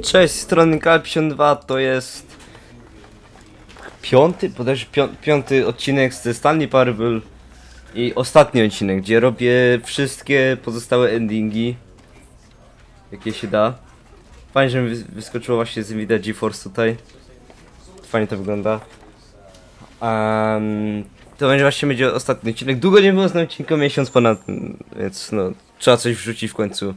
Cześć, z strony K52, to jest piąty, bodajże piąty odcinek ze Stanley Parable i ostatni odcinek, gdzie robię wszystkie pozostałe endingi, jakie się da. Fajnie, że mi wyskoczyło właśnie, widać GeForce tutaj. Fajnie to wygląda. To będzie ostatni odcinek. Długo nie było z tym odcinkiem, miesiąc ponad, więc no, trzeba coś wrzucić w końcu.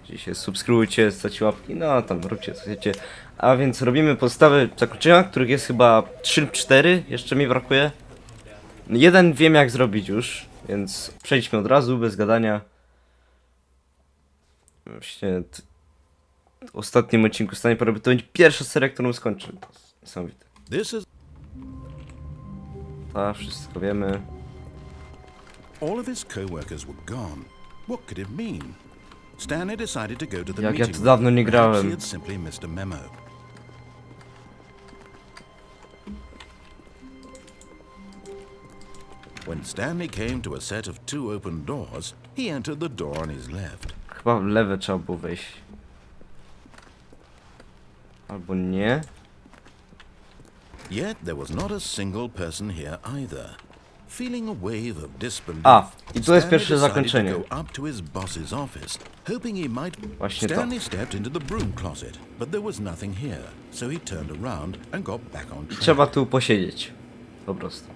Dzisiaj subskrybujcie, stawcie łapki, no tam róbcie co chcecie. A więc robimy podstawy zakończenia, których jest chyba 3 lub 4, jeszcze mi brakuje. Jeden wiem jak zrobić już, więc przejdźmy od razu, bez gadania. Właśnie w ostatnim odcinku Stanley Parable to będzie pierwsza seria, którą skończę. To jest niesamowite. Tak, wszystko wiemy. All of his co-workers were gone. What could it mean? Stanley decided to go to the Jak ja meeting tu dawno nie room. Perhaps grałem. he had simply missed a memo. When Stanley came to a set of 2 open doors, he entered the door on his left. Chyba w lewe trzeba było wejść. Albo nie. Yet there was not a single person here either. Feeling a wave of disbelief, I tu jest pierwsze Stanley zakończenie. decided to go up to his boss's office, hoping he might. Właśnie to. Stanley stepped into the broom closet, but there was nothing here, so he turned around and got back on track. Trzeba tu posiedzieć. Po prostu.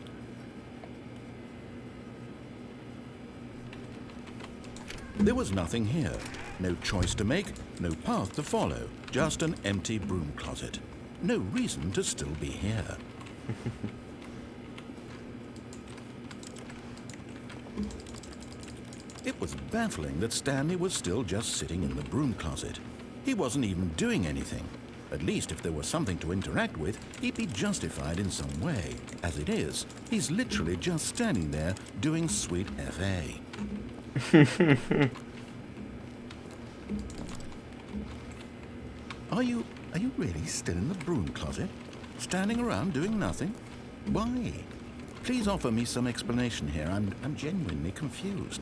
There was nothing here. No choice to make, no path to follow, just an empty broom closet. No reason to still be here. It was baffling that Stanley was still just sitting in the broom closet. He wasn't even doing anything. At least if there was something to interact with, he'd be justified in some way. As it is, he's literally just standing there doing sweet FA. Are you really still in the broom closet? Standing around doing nothing? Why? Please offer me some explanation here. I'm genuinely confused.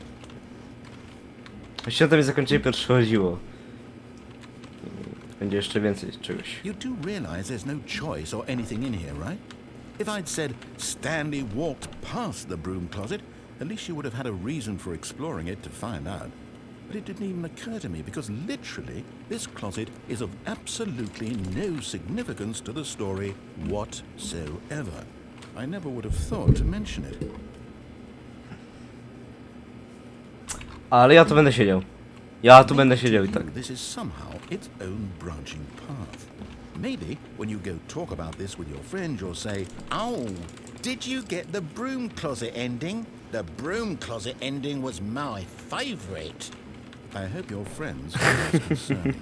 Właśnie to mi zakończenie pierwsze chodziło. Będzie jeszcze więcej czegoś. You do realize there's no choice or anything in here, right? If I'd said Stanley walked past the broom closet, at least you would have had a reason for exploring it to find out. But it didn't even occur to me because literally this closet is of absolutely no significance to the story whatsoever. I never would have thought to mention it. Ale ja tu będę siedział. Ja tu będę siedział i tak. This is somehow its own branching path. Maybe when you go talk about this with your friend, you'll say, "Oh, did you get the broom closet ending? The broom closet ending was my favorite." I hope your friends are concerned.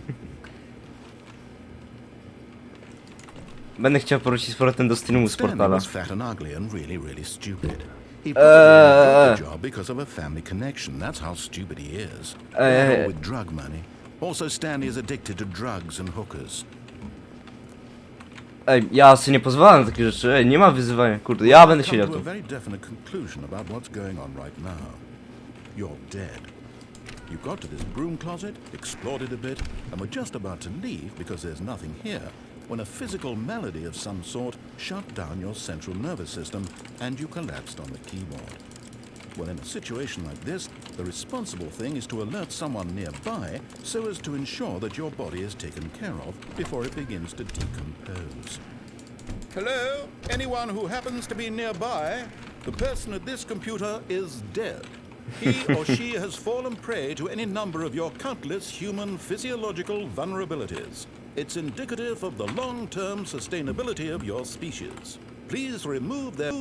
Będę chciał powrócić z powrotem do streamu z Stanley portala. was fat and ugly and really stupid. He probably got the job because of a family connection. That's how stupid he is. Along with drug money. Also, Stanley is addicted to drugs and hookers. Ej, ja sobie nie pozwalam na takie rzeczy. Ej, nie ma wyzywania, kurde, ja będę siedział Come to tu. a very definite conclusion about what's going on right now. You're dead. You got to this broom closet, explored it a bit, and were just about to leave because there's nothing here, when a physical malady of some sort shut down your central nervous system and you collapsed on the keyboard. Well, in a situation like this, the responsible thing is to alert someone nearby so as to ensure that your body is taken care of before it begins to decompose. Hello? Anyone who happens to be nearby? The person at this computer is dead. He or she has fallen prey to any number of your countless human physiological vulnerabilities. It's indicative of the long-term sustainability of your species. Please remove their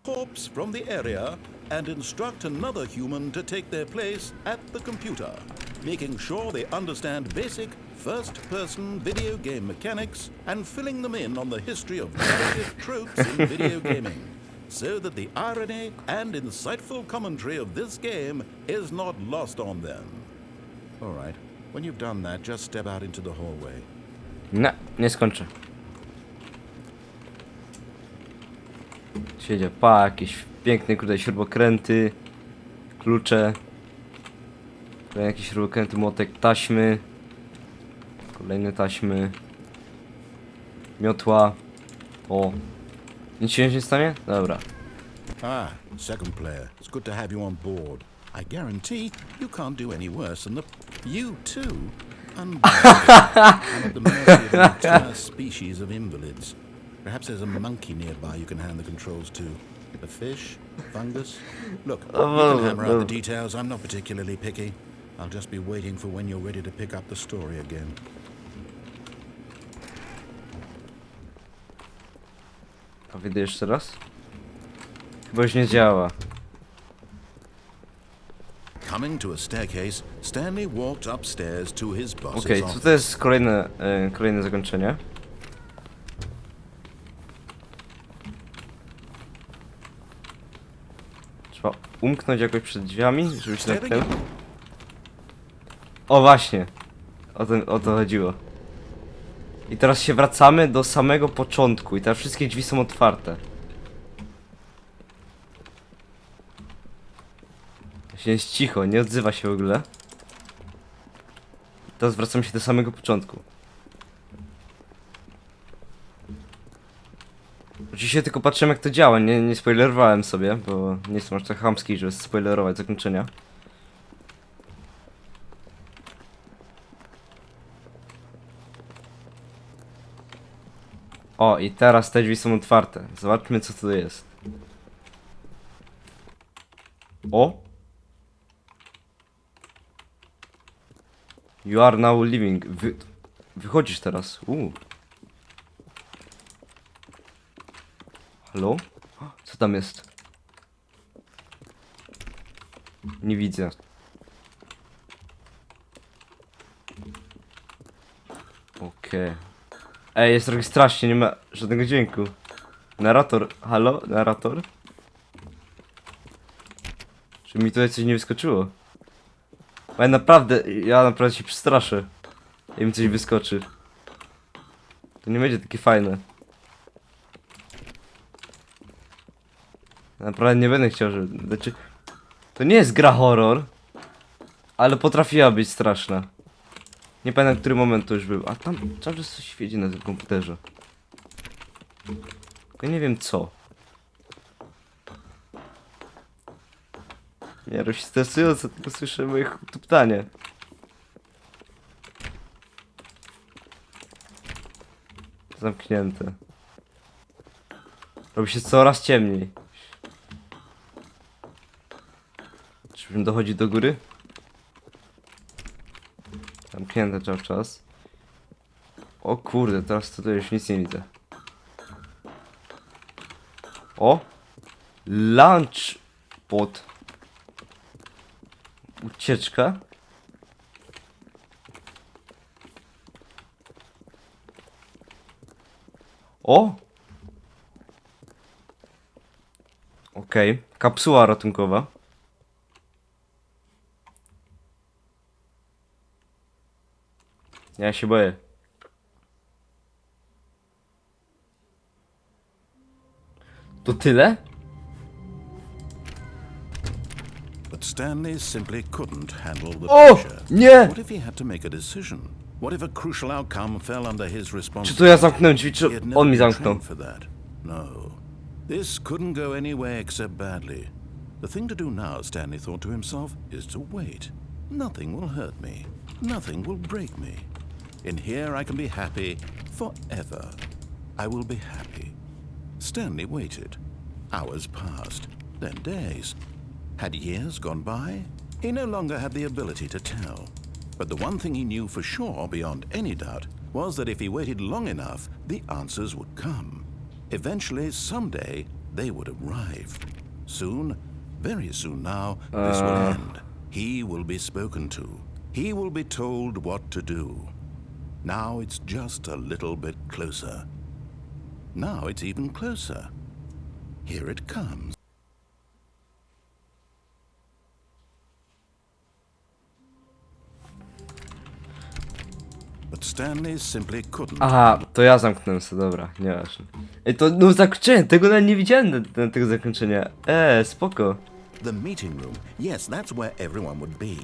corpse from the area and instruct another human to take their place at the computer, making sure they understand basic first-person video game mechanics and filling them in on the history of narrative tropes in video gaming, so that the irony and insightful commentary of this game is not lost on them. All right. When you've done that, just step out into the hallway. Nie skończę. Siedzie, jakieś piękne kurde śrubokręty, klucze. Kolejny jakiś rukenty, młotek, taśmy. Kolejne taśmy. Miotła. O. Nic się nie stanie? Dobra. Ah, second player. It's good to have you on board. I guarantee you can't do any worse than the... You too? Unbelievable. I'm at the mercy of an entire species of invalids. Perhaps there's a monkey nearby you can hand the controls to. A fish? Fungus? Look, you can hammer out the details. I'm not particularly picky. I'll just be waiting for when you're ready to pick up the story again. A wyjdę jeszcze raz? Chyba już nie działa. Coming to a staircase, Stanley walked upstairs to his boss's Okej, office. to jest kolejne zakończenie. Trzeba umknąć jakoś przed drzwiami, żeby się zamknęły. O właśnie! O to chodziło. I teraz się wracamy do samego początku i teraz wszystkie drzwi są otwarte. Właśnie jest cicho, nie odzywa się w ogóle. Teraz wracamy się do samego początku. Oczywiście tylko patrzyłem jak to działa, nie spoilerowałem sobie, bo nie jestem aż tak chamski, żeby spoilerować zakończenia. O, i teraz te drzwi są otwarte. Zobaczmy co to jest. O! You are now living. Wychodzisz teraz. Halo? Co tam jest? Nie widzę. Okej. Ej, jest trochę strasznie, nie ma żadnego dźwięku. Narrator, halo? Narrator? Czy mi tutaj coś nie wyskoczyło? Bo ja naprawdę się przestraszę. Jak mi coś wyskoczy. To nie będzie takie fajne. Naprawdę nie będę chciał, żeby... Znaczy... To nie jest gra horror. Ale potrafiła być straszna. Nie pamiętam, który moment to już był. A tam cały czas coś świeci na tym komputerze. Tylko nie wiem co. Nie, robi się stresująco, tylko słyszę moje tuptanie. Zamknięte. Robi się coraz ciemniej. Czyżbym dochodzi do góry? Zamknięte cały czas. O kurde, teraz tutaj już nic nie widzę. O! Lunch pod. Ucieczka. O! Okej, kapsuła ratunkowa. Ja się boję. To tyle? But Stanley simply couldn't handle the O! pressure. Nie! What if he had to make a decision? What if a crucial outcome fell under his Czy responsibility? to ja zamknąłem drzwi, He czy had never on mi been zamknął? trained for that. No. This couldn't go any way except badly. The thing to do now, Stanley thought to himself, is to wait. Nothing will hurt me. Nothing will break me. In here I can be happy forever. I will be happy. Stanley waited. Hours passed, then days. Had years gone by? He no longer had the ability to tell. But the one thing he knew for sure, beyond any doubt, was that if he waited long enough, the answers would come. Eventually, someday, they would arrive. Soon, very soon now, this will end. He will be spoken to. He will be told what to do. Now it's just a little bit closer. Now it's even closer. Here it comes. But Stanley simply couldn't. Aha, to ja zamknąłem sobie, dobra, nieważne. Ej, to no zakończenie, tego nawet nie widziałem tego zakończenia. Spoko. The meeting room. Yes, that's where everyone would be.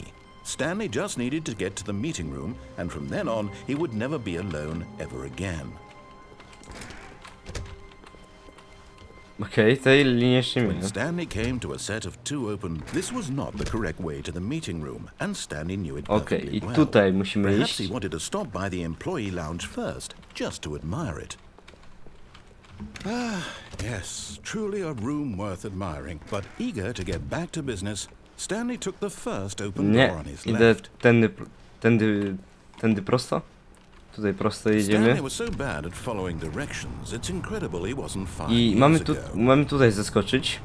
Stanley just needed to get to the meeting room, and from then on, he would never be alone ever again. Okej, tej linii jeszcze nie When miałem. Stanley came to a set of 2 open, this was not the correct way to the meeting room, and Stanley knew it Okej, perfectly i well. tutaj musimy Perhaps he iść. wanted to stop by the employee lounge first, just to admire it. Ah, yes, truly a room worth admiring. But eager to get back to business, Stanley took the first open door Nie, on his idę left. tędy prosto? Tutaj prosto jedziemy. Stanley was so bad at following directions, it's incredible he wasn't 5 I years ago. mamy tutaj zaskoczyć.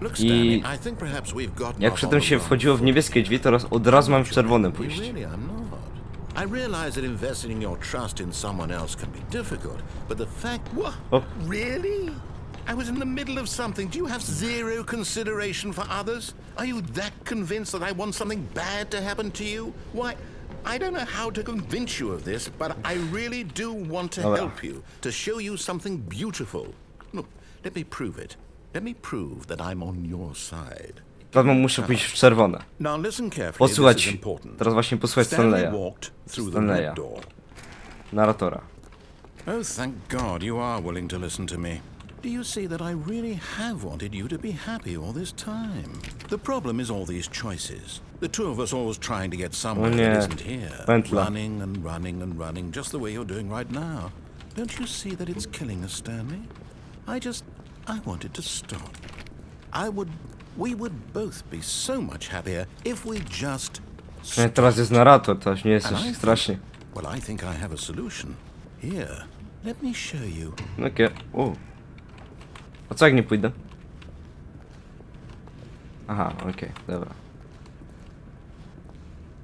Look, I Stanley, I think perhaps we've gotten jak off przedtem on the się wrong wchodziło w foot. niebieskie drzwi, teraz od razu mam w czerwone We pójść. really are not. I realize that investing your trust in someone else can be difficult, but the fact... What? Oh. Really? I was in the middle of something. Do you have zero consideration for others? Are you that convinced that I want something bad to happen to you? Why, I don't know how to convince you of this, but I really do want to Dobra. help you, to show you something beautiful. Look, let me prove it. Let me prove that I'm on your side. Teraz muszę pójść w czerwone. Now listen carefully, this is Posłuchać, important. teraz właśnie posłuchać Stanley Stanleya. walked through the Stanleya. red door. Narratora. Oh, thank God you are willing to listen to me. Do you see that I really have wanted you to be happy all this time? The problem is all these choices. The two of us always trying to get somewhere nie. that isn't here. Pętla. Running and running and running, just the way you're doing right now. Don't you see that it's killing us, Stanley? I wanted to stop. We would both be so much happier if we just No, teraz jest narrator, to nie jest And coś I strasznie. Well, I think I have a solution. Here, let me show you. Okej, a co jak nie pójdę? Aha, okej, dobra.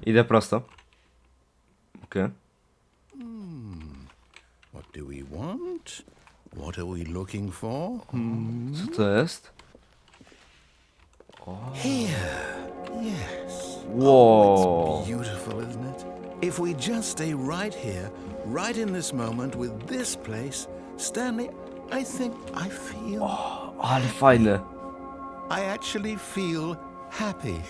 Idę prosto. Okej. What do we want? What are we looking for? Co to jest? Here. Yes. Wow. Beautiful, isn't it? If we just stay right here, right in this moment with this place, Stanley, I think I feel... Ale fajne. I actually feel happy.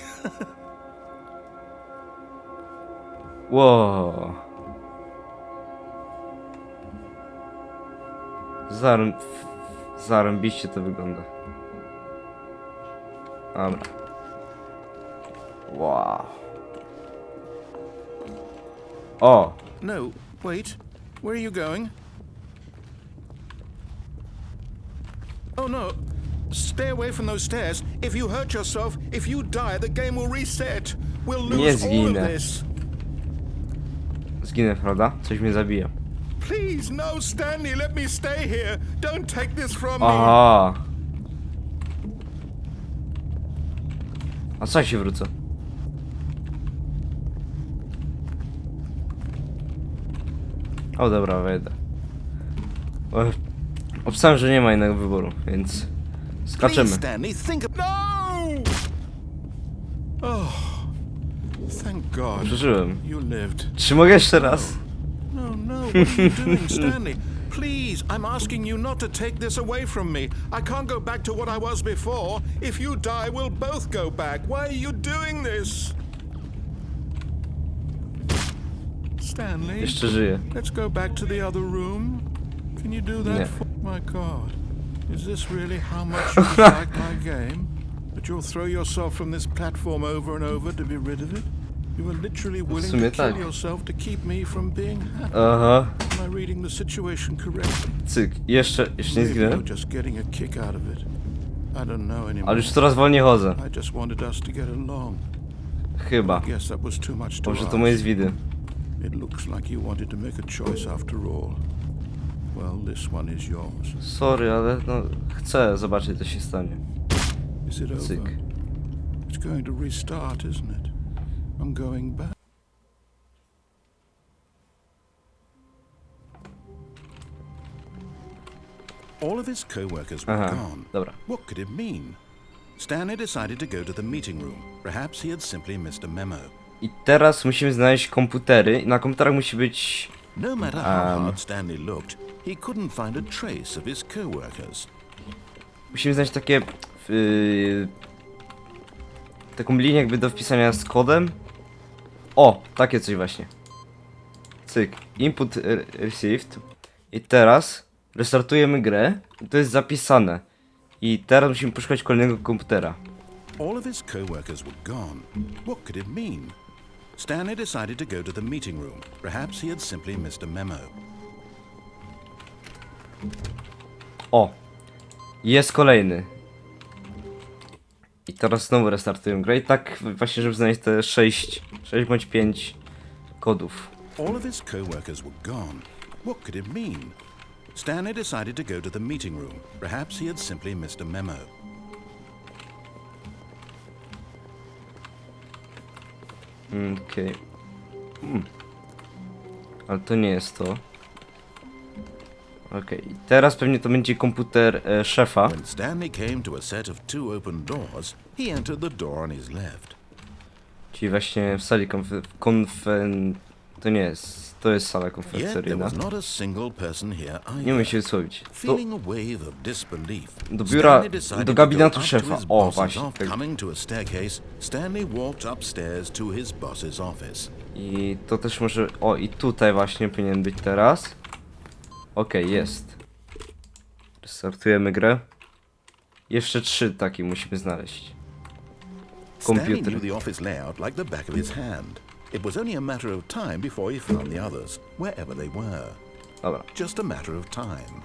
Wow. Zarąbiście to wygląda. Dobra. Wow. O! No, wait. Where are you going? Oh no. Stay away from those stairs. If you hurt yourself, if you die, the game will reset. We'll Nie lose all of zginę. this. Zginę, prawda? Coś mnie zabije. Please, no, Stanley, let me stay here. Don't take this from me. Aha! A co jak się wrócę? O dobra, wejdę. Obstałem, że nie ma innego wyboru, więc skaczemy. Please, Stanley, think of... No! Oh, thank God. Przeżyłem. You lived. Czy mogę jeszcze raz? No, what are you doing, Stanley? Please, I'm asking you not to take this away from me. I can't go back to what I was before. If you die, we'll both go back. Why are you doing this? Stanley, Jeszcze żyję. let's go back to the other room. Can you do that Nie. for... My God, is this really how much you like my game? That you'll throw yourself from this platform over and over to be rid of it? You were literally willing sumie to kill tak. yourself to keep me from being happy. Aha. Am I reading the situation correctly? Cyk. Jeszcze nie Maybe zginę. you're just getting a kick out of it. I don't know anymore. Ale już coraz wolniej chodzę. I just wanted us to get along. Chyba. I guess that was too much to Może to ask. moje zwidy. It looks like you wanted to make a choice after all. Well, this one is yours. Sorry, ale no chcę zobaczyć, co się stanie. Is it over? Cyk. It's going to restart, isn't it? I'm going back. All of his co-workers were Aha, gone. dobra. What could it mean? Stanley decided to go to the meeting room. Perhaps he had simply missed a memo. I teraz musimy znaleźć komputery. Na komputerach musi być... No matter how hard Stanley looked, he couldn't find a trace of his co-workers. Musimy znaleźć takie... taką linię jakby do wpisania z kodem. O, takie coś właśnie. Cyk, input received. I teraz restartujemy grę i to jest zapisane. I teraz musimy poszukać kolejnego komputera. All of his co-workers were gone. What could it mean? Stanley decided to go to the meeting room. Perhaps he had simply missed a memo. O, jest kolejny. I teraz znowu restartujemy grę i tak właśnie, żeby znaleźć te 6 bądź 5 kodów. All of his co-workers were gone. What could it mean? Stanley decided to go to the meeting room. Perhaps he had simply missed a memo. Okej. Ale to nie jest to. Okej, teraz pewnie to będzie komputer szefa. When Stanley came to a set of 2 open doors, he entered the door on his left. Czyli właśnie w sali to nie jest. To jest sala Yet there konferencyjna. was not a single person here Nie either. umiem się wysłowić. To Feeling a wave of disbelief, do biura, Stanley decided do to gabinetu go up szefa. to his O, boss's właśnie. office. Coming to a staircase, Stanley walked upstairs to his boss's office. I to też może... O, i tutaj właśnie powinien być teraz. Okej, jest. Restartujemy grę. Jeszcze 3 takie musimy znaleźć. Stanley Komputer. knew the office layout like the back of his hand. It was only a matter of time before he found the others, wherever they were. Dobra. Just a matter of time.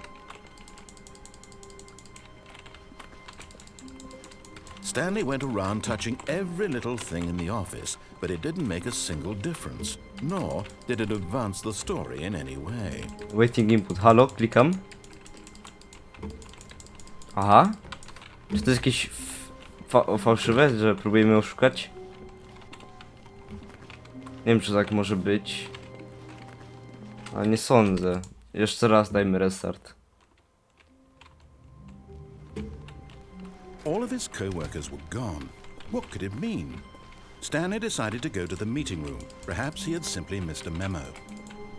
Stanley went around touching every little thing in the office, but it didn't make a single difference, nor did it advance the story in any way. Waiting input. Halo, klikam. Aha. Czy to jest jakieś fałszywe, że próbujemy oszukać? Nie wiem, czy tak może być. Ale nie sądzę. Jeszcze raz dajmy restart. All of his co-workers were gone. What could it mean? Stanley decided to go to the meeting room. Perhaps he had simply missed a memo.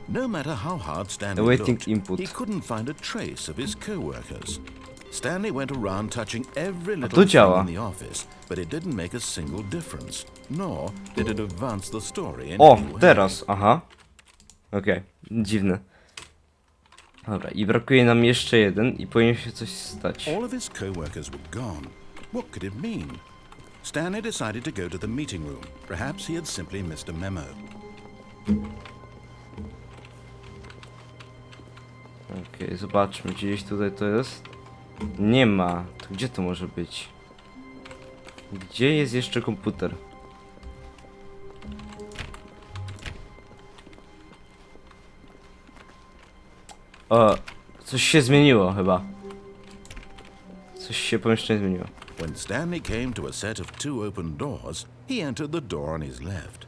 No matter how hard Stanley Awaiting looked, input. he couldn't find a trace of his co-workers. Stanley went around touching every to little działa. thing in the office, but it didn't make a single difference, nor did it advance the story in O, any way. teraz, aha. Okej, dziwne. Dobra, i brakuje nam jeszcze jeden i powinien się coś stać. All of his co-workers were gone. What could it mean? Stanley decided to go to the meeting room. Perhaps he had simply missed a memo. Okej, zobaczmy, gdzieś tutaj to jest. Nie ma. To gdzie to może być? Gdzie jest jeszcze komputer? O, coś się zmieniło chyba. Coś się pomieszczenie zmieniło. When Stanley came to a set of 2 open doors, he entered the door on his left.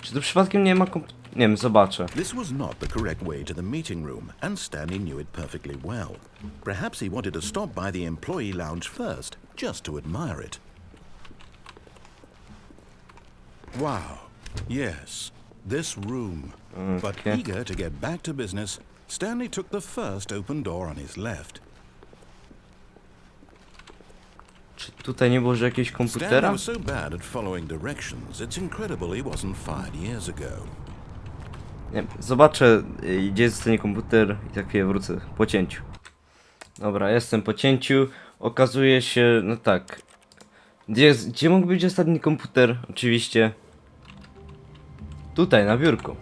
Czy to przypadkiem nie ma nie wiem, zobaczę. This was not the correct way to the meeting room, and Stanley knew it perfectly well. Perhaps he wanted to stop by the employee lounge first, just to admire it. Wow. Yes, this room. But Okay. eager to get back to business, Stanley took the first open door on his left. Czy tutaj nie było że jakiegoś Stanley komputera? was so bad at following directions, it's incredible he wasn't fired years ago. Nie wiem, zobaczę gdzie zostanie komputer i za chwilę wrócę po cięciu. Dobra, jestem po cięciu. Okazuje się, no tak. Gdzie mógł być ostatni komputer? Oczywiście. Tutaj, na biurku.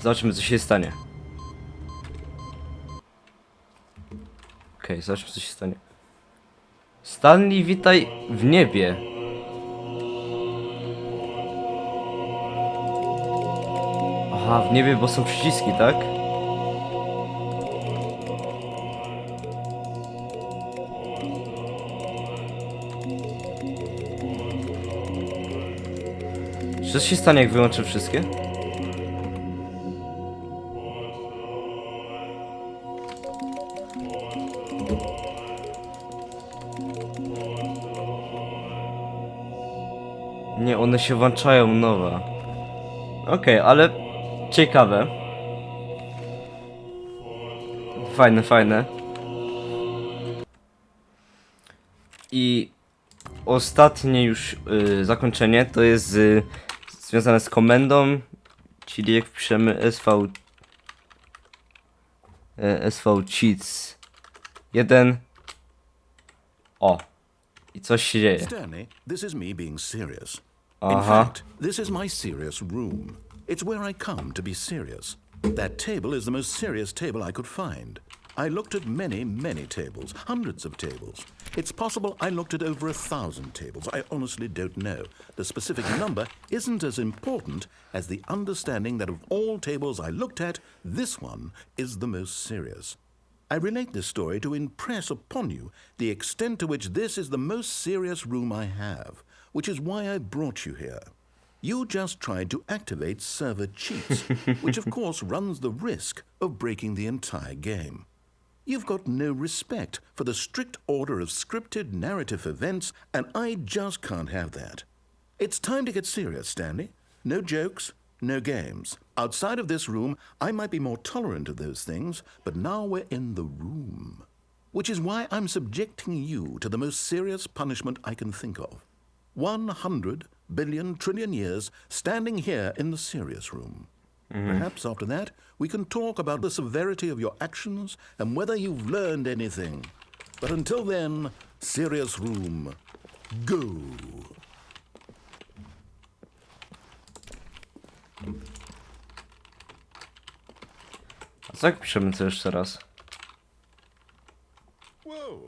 Zobaczymy co się stanie. Okej, zobaczmy co się stanie. Stanley, witaj w niebie. Aha, w niebie, bo są przyciski, tak? Czy coś się stanie, jak wyłączę wszystkie? Nie, one się włączają nowe. Okej, ale ciekawe. Fajne, fajne. I ostatnie już zakończenie to jest związane z komendą, czyli jak wpiszemy SV cheats 1. O, i coś się dzieje. Stanley, this is me being serious. In Aha. fact, this is my serious room. It's where I come to be serious. That table is the most serious table I could find. I looked at many, many tables, hundreds of tables. It's possible I looked at over 1,000 tables. I honestly don't know. The specific number isn't as important as the understanding that of all tables I looked at, this one is the most serious. I relate this story to impress upon you the extent to which this is the most serious room I have, which is why I brought you here. You just tried to activate server cheats, which of course runs the risk of breaking the entire game. You've got no respect for the strict order of scripted narrative events, and I just can't have that. It's time to get serious, Stanley. No jokes, no games. Outside of this room, I might be more tolerant of those things, but now we're in the room. Which is why I'm subjecting you to the most serious punishment I can think of. 100 billion trillion years standing here in the serious room. Perhaps after that, we can talk about the severity of your actions and whether you've learned anything. But until then, serious room, go. A co jak piszemy to jeszcze raz? Whoa.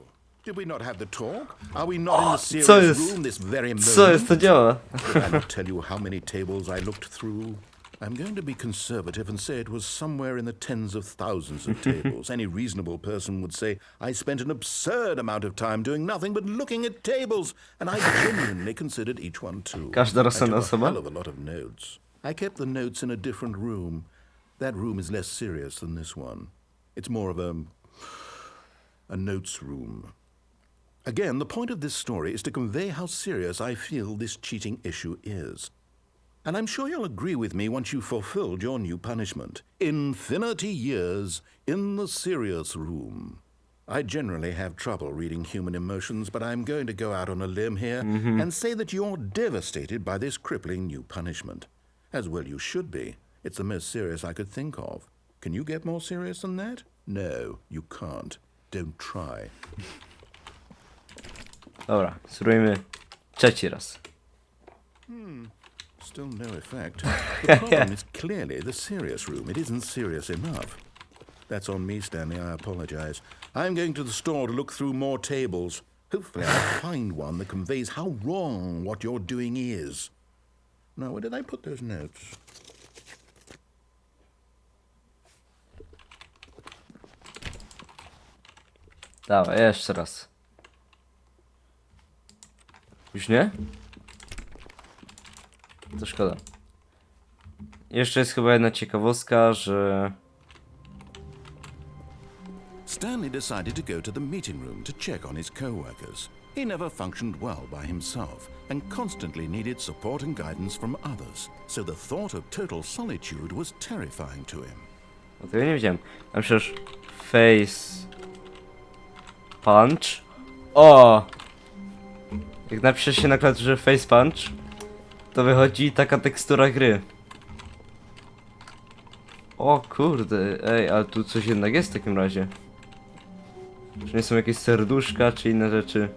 Did we not have the talk? Are we not in the Co serious jest? room this very moment? Co jest, to działa? Did I not tell you how many tables I looked through? I'm going to be conservative and say it was somewhere in the tens of thousands of tables. Any reasonable person would say I spent an absurd amount of time doing nothing but looking at tables, and I genuinely considered each one too. Każda I rozsądna took a osoba? hell of a lot of notes. I kept the notes in a different room. That room is less serious than this one. It's more of a notes room. Again, the point of this story is to convey how serious I feel this cheating issue is. And I'm sure you'll agree with me once you've fulfilled your new punishment. Infinity years in the serious room. I generally have trouble reading human emotions, but I'm going to go out on a limb here and say that you're devastated by this crippling new punishment. As well you should be. It's the most serious I could think of. Can you get more serious than that? No, you can't. Don't try. Dobra, spróbujmy trzeci raz. Still no effect. The problem is clearly the serious room. It isn't serious enough. That's on me, Stanley. I apologize. I'm going to the store to look through more tables. Hopefully I'll find one that conveys how wrong what you're doing is. Now, where did I put those notes? Dawaj, jeszcze raz. Już nie? To szkoda. Jeszcze jest chyba jedna ciekawostka, że... Stanley decided to go to the meeting room to check on his co-workers. He never functioned well by himself and constantly needed support and guidance from others, so the thought of total solitude was terrifying to him. O, tego nie wiedziałem. Mam przecież... Face... Punch? O! Jak napisze się na klawiaturze Face Punch, to wychodzi taka tekstura gry. O kurde, ej, ale tu coś jednak jest w takim razie. Czy nie są jakieś serduszka, czy inne rzeczy?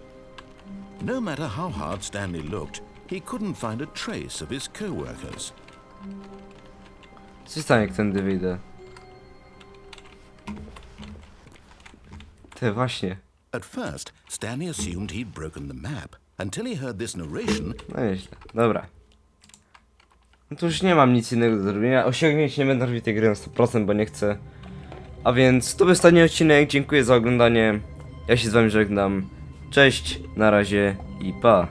No matter how hard Stanley looked, he couldn't find a trace of his co-workers. Co się stanie, jak tędy wyjdę? Te właśnie. At first, Stanley assumed he'd broken the map, until he heard this narration. No nieźle, dobra. No to już nie mam nic innego do zrobienia. Osiągnięć nie będę robił tej gry na 100%, bo nie chcę. A więc to był ostatni odcinek. Dziękuję za oglądanie. Ja się z wami żegnam. Cześć, na razie i pa.